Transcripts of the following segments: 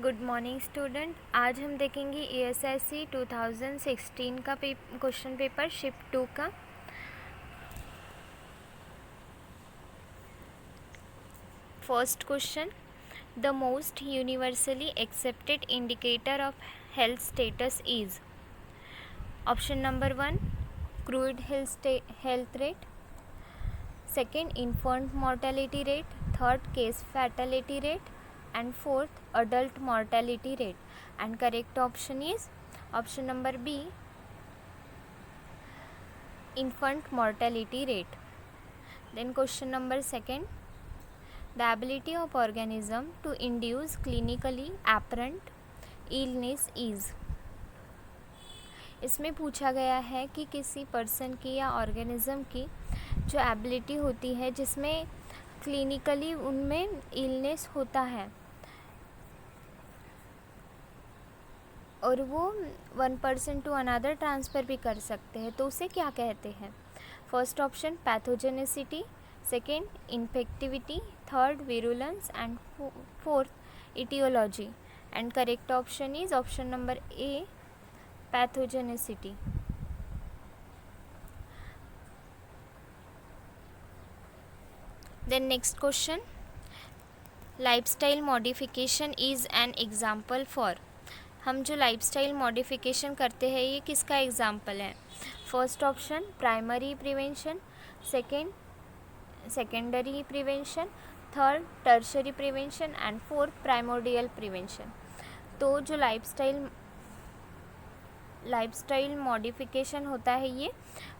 Good morning student. आज हम देखेंगे ESIC 2016 का क्वेश्चन पेपर शिफ्ट 2 का। First question, the most universally accepted indicator of health status is. Option number 1 crude health rate, second infant mortality rate, third case fatality rate, and fourth adult mortality rate. And correct option is option number B, infant mortality rate. Then question number second, the ability of organism to induce clinically apparent illness is. इसमें पूछा गया है कि किसी person की या organism की जो एबिलिटी होती है जिसमें क्लिनिकली उनमें इलनेस होता है और वो one person to another transfer भी कर सकते हैं, तो उसे क्या कहते हैं? First option pathogenicity, second infectivity, third virulence and fourth etiology. And correct option is option number A, pathogenicity. Then next question, lifestyle modification is an example for. हम जो लाइफस्टाइल मॉडिफिकेशन करते हैं ये किसका एग्जाम्पल है? First option primary prevention, second secondary prevention, third tertiary prevention and fourth primordial prevention. तो जो lifestyle modification होता है ये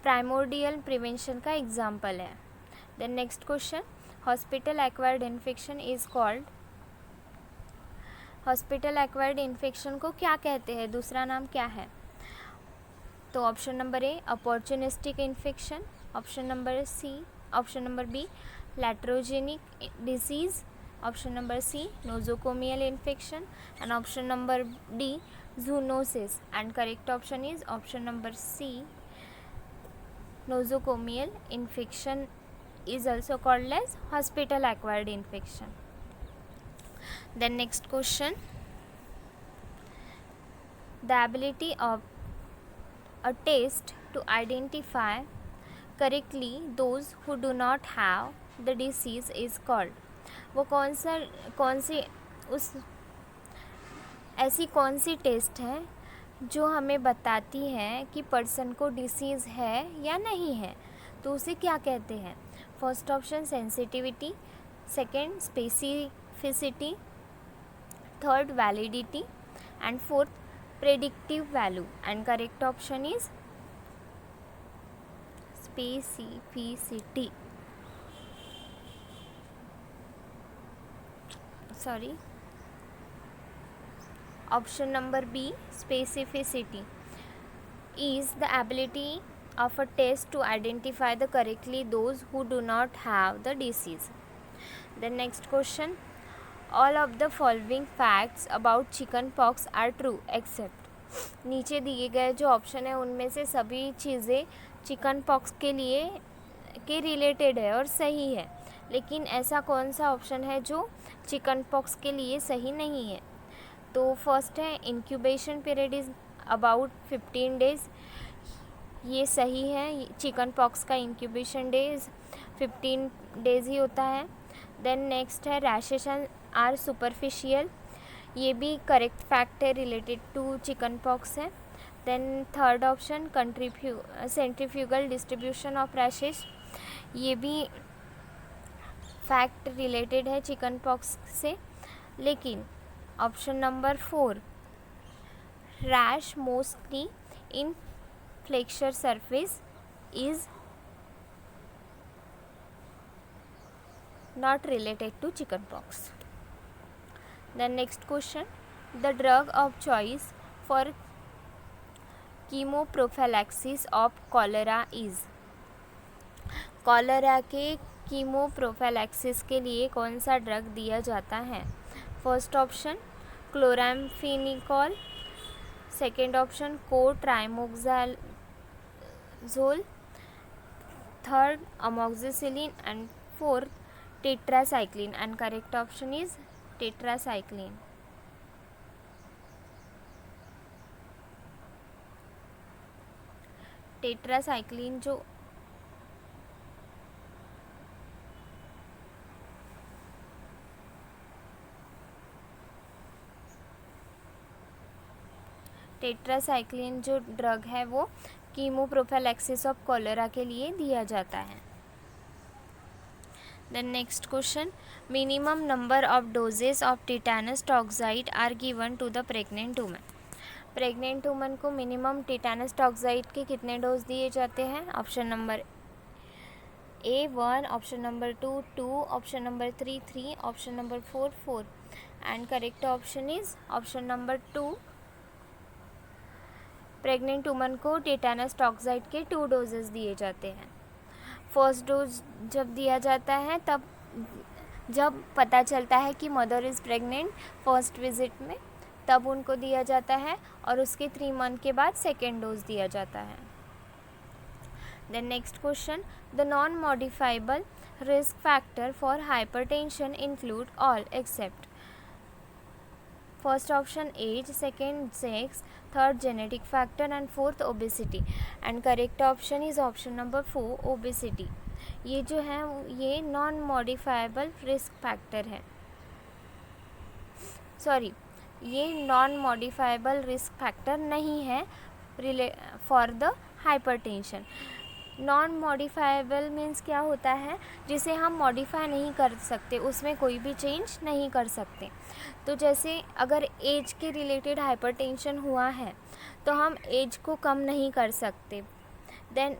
प्राइमोर्डियल प्रिवेंशन का एग्जाम्पल है. Then next question, hospital acquired infection is called. Hospital acquired infection को क्या कहते हैं, दूसरा नाम क्या है? तो option number A opportunistic infection, option number B iatrogenic disease, option number C nosocomial infection and option number D zoonosis. And correct option is option number C, nosocomial infection is also called as hospital acquired infection. Then next question, the ability of a test to identify correctly those who do not have the disease is called. वो ऐसी कौन सी test है जो हमें बताती है कि पर्सन को डिसीज़ है या नहीं है, तो उसे क्या कहते हैं? First option sensitivity, second specificity, third validity and fourth predictive value. And correct option is specificity. Sorry, option number B, specificity, is the ability of a test to identify the correctly those who do not have the disease. The next question, all of the following facts about chicken pox are true except. नीचे दिए गए जो option है उनमें से सभी चीज़ें chicken pox के लिए के रिलेटेड है और सही है, लेकिन ऐसा कौन सा ऑप्शन है जो चिकन पॉक्स के लिए सही नहीं है? तो फर्स्ट है incubation period is about 15 days, ये सही है. चिकन पॉक्स का इंक्यूबेशन डेज 15 डेज़ ही होता है. देन नेक्स्ट है रैशेस आर सुपरफिशियल, ये भी करेक्ट फैक्ट है, रिलेटेड टू चिकन पॉक्स है. Then third option centrifugal distribution of rashes, ये भी फैक्ट रिलेटेड है चिकन पॉक्स से. लेकिन option number 4 rash mostly in flexor surface is not related to chicken pox. Then next question, the drug of choice for chemoprophylaxis of cholera is. Cholera के chemoprophylaxis के लिए कौन सा drug दिया जाता है? First option chloramphenicol, second option cotrimoxazole, third amoxicillin and fourth tetracycline. And correct option is tetracycline. Tetracycline जो tetracycline जो ड्रग है वो कीमोप्रोफिलैक्सिस ऑफ कॉलेरा के लिए दिया जाता है। Then next question, minimum number of doses of tetanus toxoid are given to the pregnant woman. Pregnant woman को मिनिमम टिटेनस टॉक्साइड के कितने डोज दिए जाते हैं? Option number A 1, option number 2 2, option number 3 3, option number 4 4 and correct option is option number 2। Pregnant woman को tetanus toxoid के 2 doses दिए जाते हैं। फर्स्ट डोज जब दिया जाता है तब जब पता चलता है कि mother is pregnant first visit में, तब उनको दिया जाता है और उसके 3 मंथ के बाद सेकेंड डोज दिया जाता है। Then next question, the non modifiable risk factor for hypertension include all except. First option age, second sex, third genetic factor and fourth obesity and correct option is option number 4 obesity. ये जो है ये non modifiable risk factor है, sorry ये non modifiable risk factor नहीं है for the hypertension. Non modifiable means क्या होता है? जिसे हम मॉडिफाई नहीं कर सकते, उसमें कोई भी चेंज नहीं कर सकते। तो जैसे अगर एज के रिलेटेड हाइपरटेंशन हुआ है तो हम एज को कम नहीं कर सकते। देन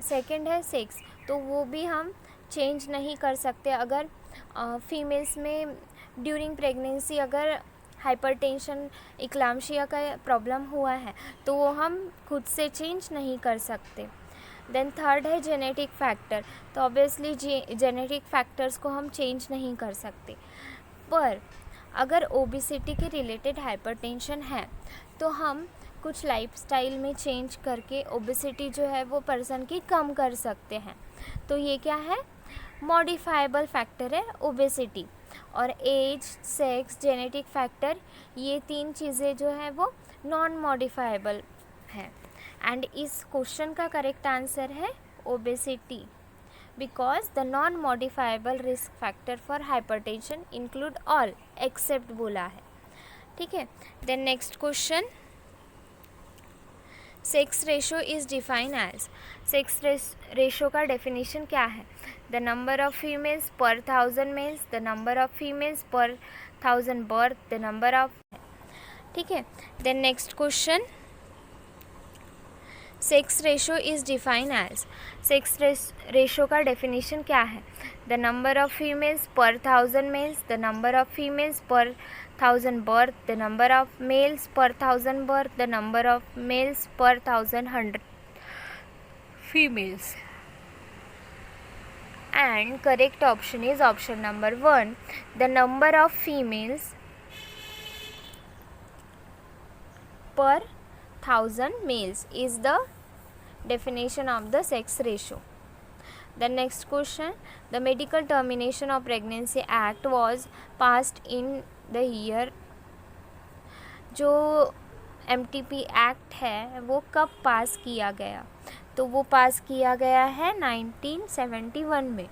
सेकंड है सेक्स, तो वो भी हम चेंज नहीं कर सकते। अगर फीमेल्स में ड्यूरिंग प्रेगनेंसी अगर हाइपरटेंशन इक्लाम्शिया का प्रॉब्लम हुआ है तो वो हम खुद से चेंज नहीं कर सकते। देन थर्ड है जेनेटिक फैक्टर, तो ऑब्वियसली जेनेटिक फैक्टर्स को हम चेंज नहीं कर सकते। पर अगर ओबेसिटी के रिलेटेड हाइपरटेंशन है तो हम कुछ लाइफस्टाइल में चेंज करके ओबेसिटी जो है वो पर्सन की कम कर सकते हैं। तो ये क्या है? मॉडिफाइबल फैक्टर है ओबेसिटी। और एज, सेक्स, जेनेटिक फैक्टर, ये 3 चीज़ें जो है वो नॉन मॉडिफाइबल है। एंड इस क्वेश्चन का करेक्ट आंसर है obesity, because the non modifiable risk factor for hypertension include all except बोला है। ठीक है। Then next question, sex ratio is define as. Sex ratio का डेफिनेशन क्या है? The number of females per 1000 males, the number of females per 1000 birth, the number of. ठीक है। Then next question, sex ratio is define as. Sex ratio का definition क्या है? The number of females per 1000 males, the number of females per 1000 birth, the number of males per 1000 birth, the number of males per 1100 females. And correct option is option number 1. The number of females per 1000 males is the definition of the sex ratio. The next question, the Medical Termination of Pregnancy Act was passed in the year। जो MTP act है वो कब पास किया गया? तो वो पास किया गया है 1971 में।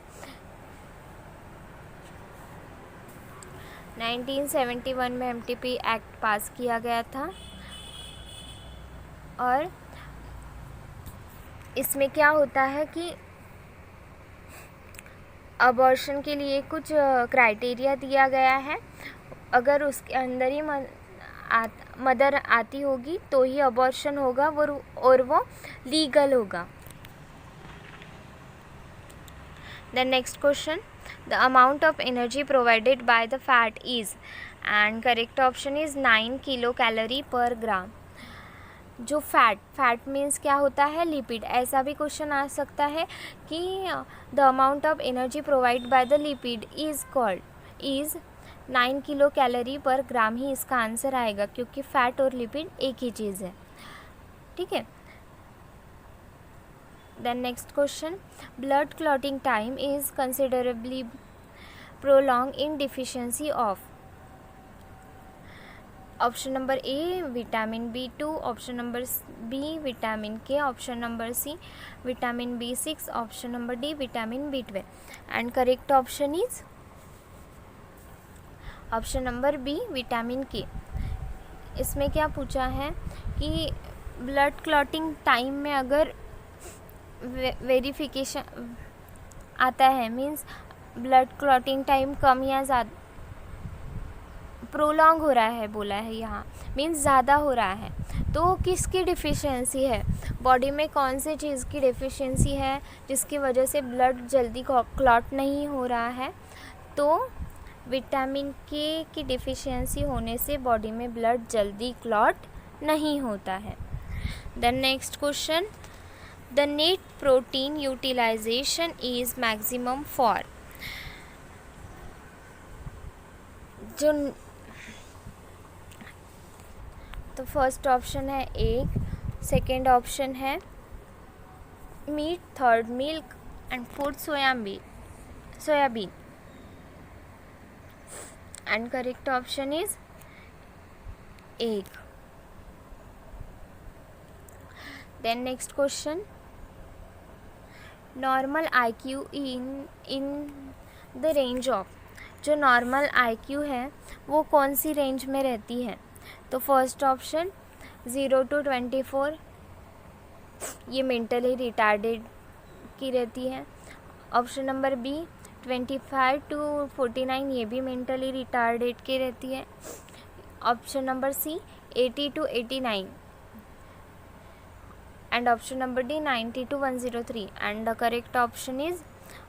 1971 में MTP एक्ट पास किया गया था। और इसमें क्या होता है कि अबॉर्शन के लिए कुछ क्राइटेरिया दिया गया है। अगर उसके अंदर ही मदर आती होगी तो ही अबॉर्शन होगा और वो लीगल होगा। The next question, the amount of energy provided by the fat is, and correct option is 9 kilo calorie पर ग्राम। जो फैट मीन्स क्या होता है? लिपिड। ऐसा भी क्वेश्चन आ सकता है कि the amount of energy provide by the lipid is 9 kilo calorie पर ग्राम ही इसका आंसर आएगा, क्योंकि फैट और लिपिड एक ही चीज़ है। ठीक है। Then next question, blood clotting time is considerably prolong in deficiency of. Option number A vitamin B2, option number B vitamin K, option number C vitamin B6, option number D vitamin B12 and correct option is option number B vitamin K. इसमें क्या पूछा है कि blood clotting time में अगर verification आता है, means blood clotting time कम या ज़्यादा प्रोलॉन्ग हो रहा है, बोला है यहाँ, मीन्स ज़्यादा हो रहा है, तो किसकी डिफिशियंसी है, बॉडी में कौन से चीज़ की डिफिशियंसी है जिसकी वजह से ब्लड जल्दी क्लॉट नहीं हो रहा है, तो विटामिन के की डिफिशियंसी होने से बॉडी में ब्लड जल्दी क्लॉट नहीं होता है। The next question, the net protein utilization is maximum for, जो तो फर्स्ट ऑप्शन है एग, सेकेंड ऑप्शन है meat, third milk and fourth soybean and correct option is egg. Then next question, normal IQ in the range of, जो normal IQ है वो कौन सी range में रहती है, तो फर्स्ट ऑप्शन 0 to 24, ये मेंटली रिटार्डेड की रहती है। ऑप्शन नंबर बी 25 to 49, ये भी मेंटली रिटार्डेड की रहती है। Option number C 80 to 89 and option number D 90 to 103 and the correct option is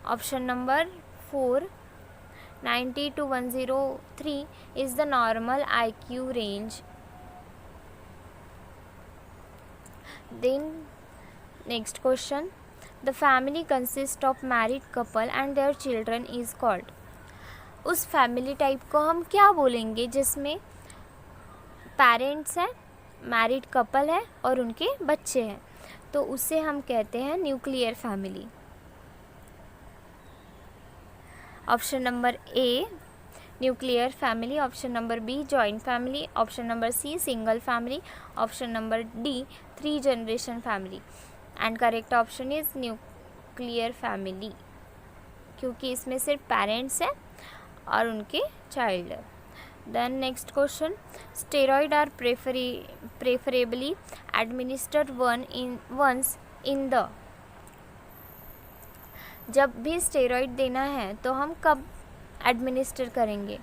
option number 4 90 to 103 is the normal IQ range. Then next question, the family consists of married couple and their children is called, उस family type को हम क्या बोलेंगे जिसमें parents हैं, married couple है और उनके बच्चे हैं, तो उसे हम कहते हैं nuclear family. Option number A nuclear family, option number B joint family, option number C single family, option number D 3 generation family and correct option is nuclear family, क्योंकि इसमें सिर्फ पेरेंट्स हैं और उनके चाइल्ड है। Then next question, steroid are preferably administered once in the, जब भी steroid देना है तो हम कब एडमिनिस्टर करेंगे,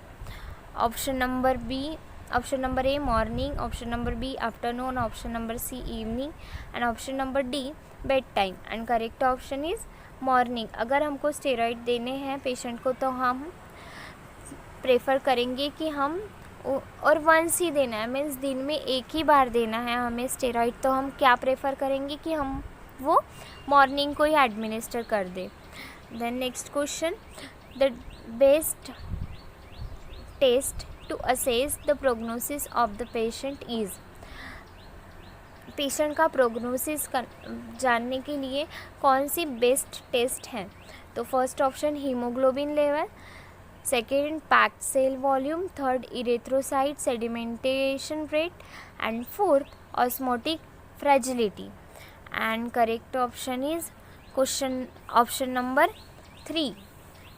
option number A morning, option number B afternoon, option number C evening and option number D bed time and correct option is morning. अगर हमको स्टेरॉइड देने हैं पेशेंट को तो हम प्रेफर करेंगे कि हम, और वंस ही देना है, मीन्स दिन में एक ही बार देना है हमें स्टेरॉइड, तो हम क्या प्रेफर करेंगे कि हम वो मॉर्निंग को ही एडमिनिस्टर कर दे। Then next question, the best test to assess the prognosis of the patient is, patient का प्रोग्नोसिस जानने के लिए कौन सी बेस्ट टेस्ट है, तो first option haemoglobin level, second packed cell volume, third erythrocyte sedimentation rate and fourth osmotic fragility and correct option is question option number 3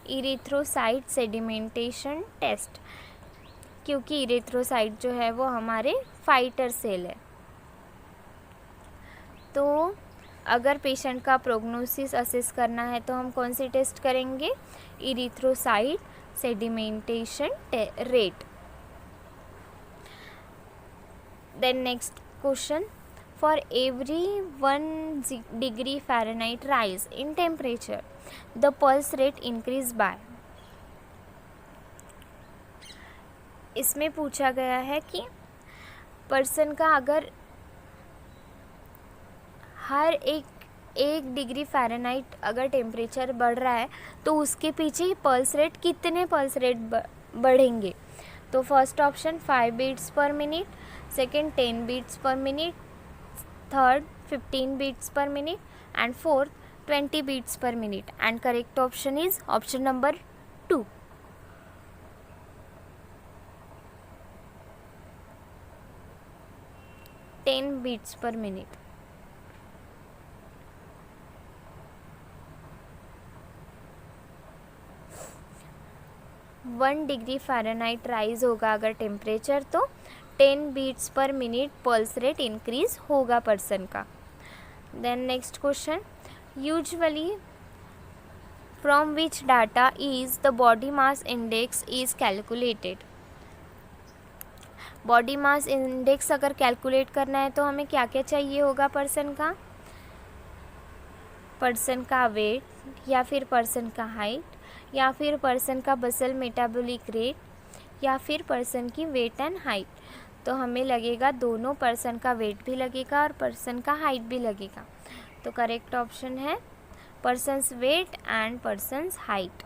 erythrocyte sedimentation test, क्योंकि erythrocyte जो है वो हमारे फाइटर सेल है। तो अगर पेशेंट का प्रोग्नोसिस असेस करना है तो हम कौन सी टेस्ट करेंगे, erythrocyte sedimentation rate. Then next question, for every 1 degree Fahrenheit rise in temperature the pulse rate increase by, इसमें पूछा गया है कि पर्सन का अगर हर एक डिग्री फ़ारेनहाइट अगर टेम्परेचर बढ़ रहा है तो उसके पीछे पल्स रेट कितने पल्स रेट बढ़ेंगे, तो first option 5 beats per minute, second 10 beats per minute, third 15 beats per minute and fourth 20 beats per minute and correct option is option number 2। 10 beats per minute. 1 degree Fahrenheit rise होगा अगर temperature, तो 10 beats per minute pulse rate increase होगा person का. Then next question, usually from which data is the body mass index is calculated. Body mass index अगर calculate करना है तो हमें क्या क्या चाहिए होगा पर्सन का वेट, या फिर पर्सन का हाइट, या फिर पर्सन का बसल मेटाबॉलिक रेट, या फिर पर्सन की वेट एंड हाइट. तो हमें लगेगा दोनों, पर्सन का वेट भी लगेगा और पर्सन का हाइट भी लगेगा. तो करेक्ट ऑप्शन है person's weight and person's height.